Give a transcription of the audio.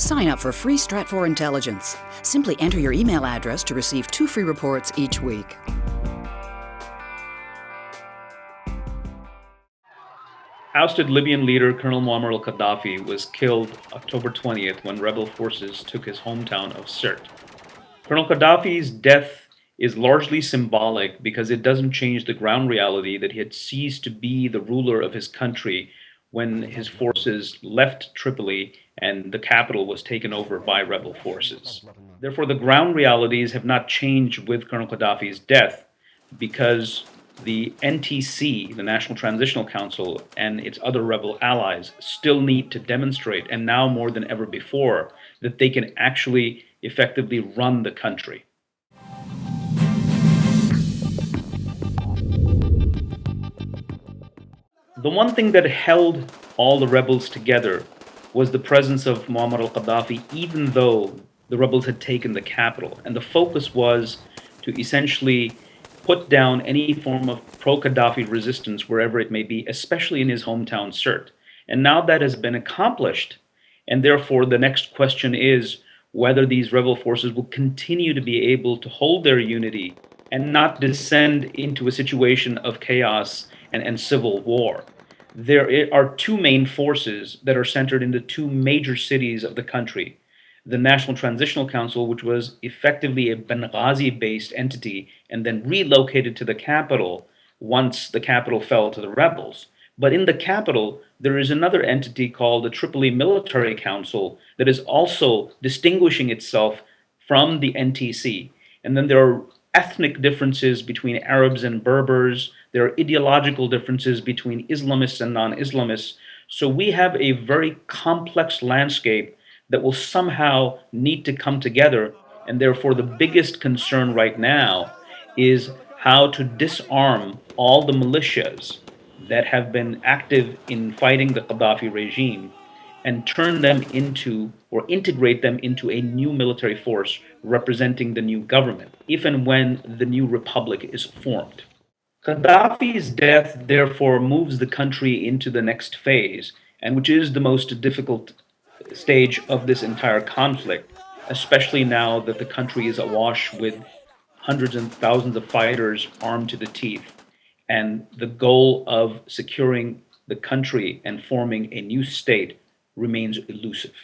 Sign up for free Stratfor Intelligence. Simply enter your email address to receive 2 free reports each week. Ousted Libyan leader Colonel Moammar Gadhafi was killed October 20th when rebel forces took his hometown of Sirte. Colonel Gadhafi's death is largely symbolic because it doesn't change the ground reality that he had ceased to be the ruler of his country when his forces left Tripoli and the capital was taken over by rebel forces. Therefore, the ground realities have not changed with Colonel Gadhafi's death because the NTC, the National Transitional Council, and its other rebel allies still need to demonstrate, and now more than ever before, that they can actually effectively run the country. The one thing that held all the rebels together was the presence of Moammar Gadhafi, even though the rebels had taken the capital. And the focus was to essentially put down any form of pro-Gaddafi resistance wherever it may be, especially in his hometown, Sirte. And now that has been accomplished, and therefore the next question is whether these rebel forces will continue to be able to hold their unity and not descend into a situation of chaos and civil war. There are 2 main forces that are centered in the 2 major cities of the country. The National Transitional Council, which was effectively a Benghazi-based entity and then relocated to the capital once the capital fell to the rebels. But in the capital, there is another entity called the Tripoli Military Council that is also distinguishing itself from the NTC. And then there are ethnic differences between Arabs and Berbers. There are ideological differences between Islamists and non-Islamists. So we have a very complex landscape that will somehow need to come together. And therefore, the biggest concern right now is how to disarm all the militias that have been active in fighting the Gaddafi regime and turn them into, or integrate them into, a new military force representing the new government, if and when the new republic is formed. Gaddafi's death, therefore, moves the country into the next phase, and which is the most difficult stage of this entire conflict, especially now that the country is awash with hundreds and thousands of fighters armed to the teeth, and the goal of securing the country and forming a new state remains elusive.